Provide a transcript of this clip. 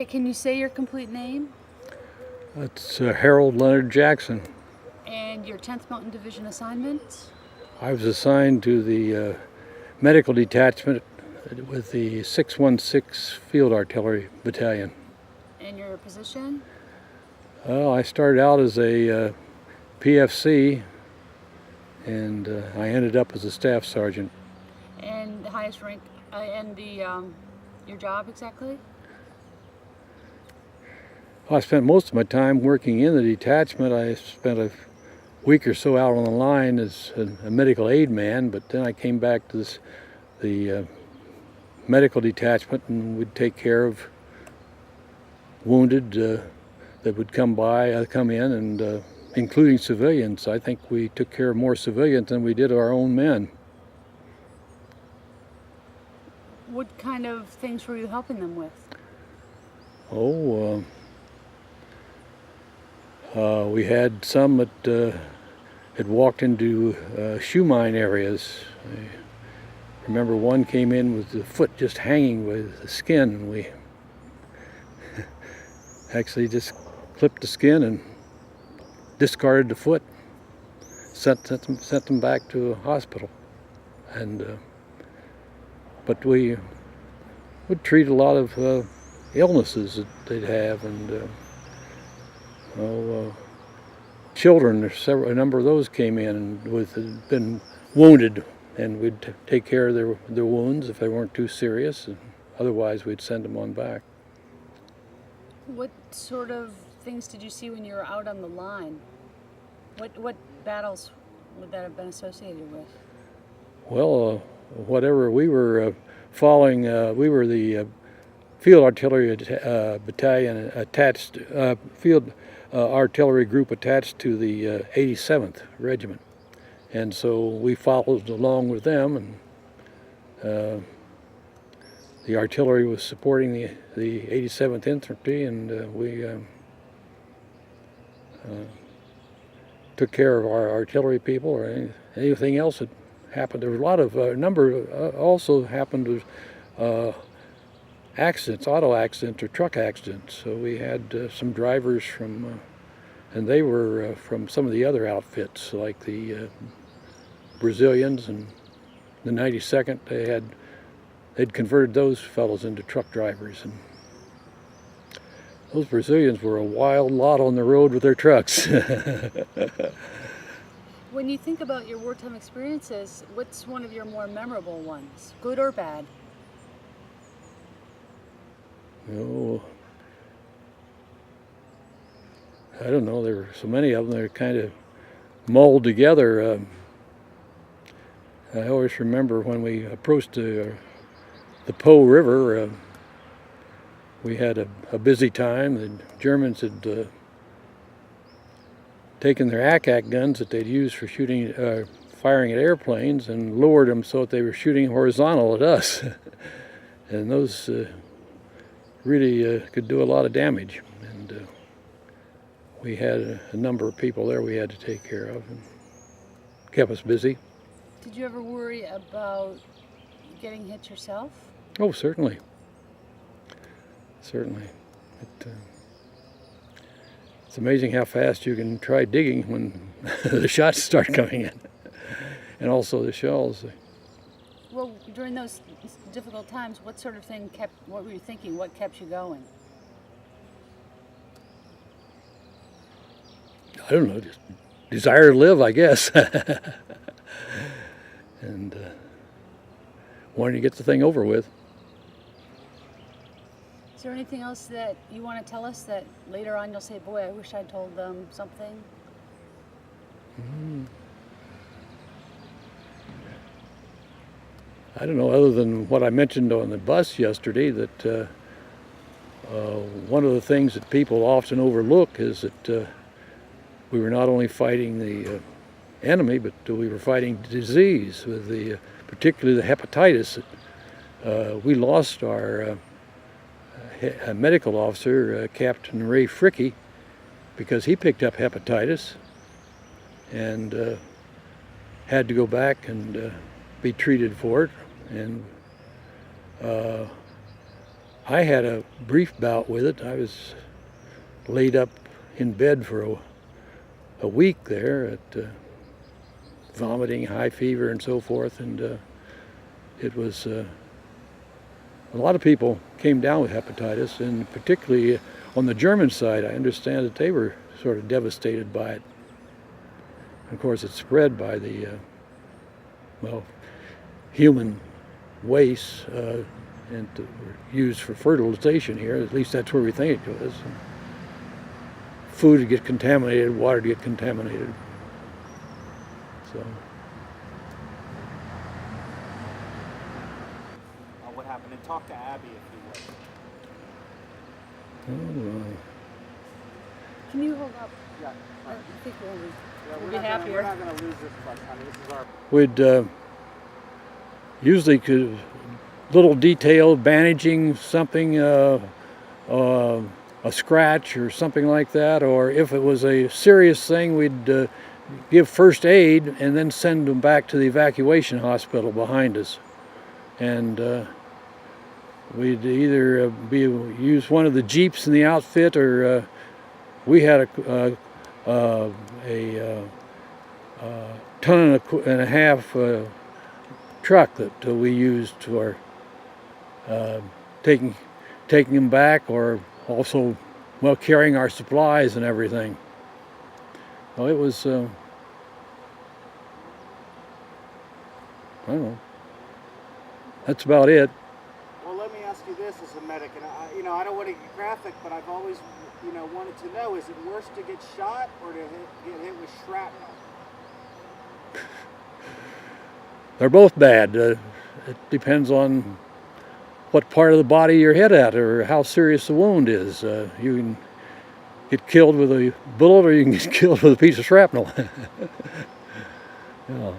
Can you say your complete name It's Harold Leonard Jackson. and your 10th Mountain Division assignment I was assigned to the medical detachment with the 616 Field Artillery Battalion. and your position? Well, I started out as a PFC, and I ended up as a staff sergeant. And the highest rank and your job exactly? I spent most of my time working in the detachment. I spent a week or so out on the line as a medical aid man, but then I came back to the medical detachment, and we'd take care of wounded that would come in, and including civilians. I think we took care of more civilians than we did our own men. What kind of things were you helping them with? We had some that had walked into shoe mine areas. I remember one came in with the foot just hanging with the skin, and we actually just clipped the skin and discarded the foot, sent them back to a hospital. But we would treat a lot of illnesses that they'd have, and children. A number of those came in had been wounded, and we'd take care of their wounds if they weren't too serious, and otherwise we'd send them on back. What sort of things did you see when you were out on the line? What battles would that have been associated with? Well, whatever we were following, we were the Field Artillery Battalion attached, Field Artillery Group attached to the 87th Regiment. And so we followed along with them, and the artillery was supporting the 87th Infantry, and we took care of our artillery people or anything else that happened. There was a number also happened to accidents, auto accidents or truck accidents. So we had some drivers from, and they were from some of the other outfits, like the Brazilians and the 92nd. They'd converted those fellows into truck drivers, and those Brazilians were a wild lot on the road with their trucks. When you think about your wartime experiences, what's one of your more memorable ones, good or bad? Oh, I don't know. There were so many of them. They're kind of mulled together. I always remember when we approached the Po River. We had a busy time. The Germans had taken their ACAC guns that they'd used for firing at airplanes, and lowered them so that they were shooting horizontal at us. And those really could do a lot of damage. And we had a number of people there we had to take care of, and kept us busy. Did you ever worry about getting hit yourself? Oh, certainly. Certainly. It's amazing how fast you can try digging when the shots start coming in, and also the shells. Well, during those difficult times, what sort of thing what were you thinking? What kept you going? I don't know, just desire to live, I guess. And wanting to get the thing over with. Is there anything else that you want to tell us that later on you'll say, boy, I wish I told them something? I don't know, other than what I mentioned on the bus yesterday, that one of the things that people often overlook is that we were not only fighting the enemy, but we were fighting disease, with particularly the hepatitis. We lost our medical officer, Captain Ray Fricke, because he picked up hepatitis and had to go back and be treated for it. And I had a brief bout with it. I was laid up in bed for a week there at vomiting, high fever, and so forth. And it was a lot of people came down with hepatitis, and particularly on the German side, I understand that they were sort of devastated by it. Of course, it's spread by the human waste and used for fertilization here. At least that's where we think it goes. Food would get contaminated, water would get contaminated. So. What happened? And talk to Abbie if you would. Can you hold up? Yeah. I think we'll We're be not happier. going to lose this much, honey. This is our... We'd usually little detailed bandaging, something, a scratch or something like that, or if it was a serious thing, we'd give first aid and then send them back to the evacuation hospital behind us. And we'd either use one of the jeeps in the outfit, or we had a ton and a half truck that we used for taking them back, or also carrying our supplies and everything. Well, it was I don't know. That's about it. Well, let me ask you this as a medic, and I don't want to get graphic, but I've always wanted to know: is it worse to get shot or to get hit with shrapnel? They're both bad. It depends on what part of the body you're hit at, or how serious the wound is. You can get killed with a bullet, or you can get killed with a piece of shrapnel. Yeah.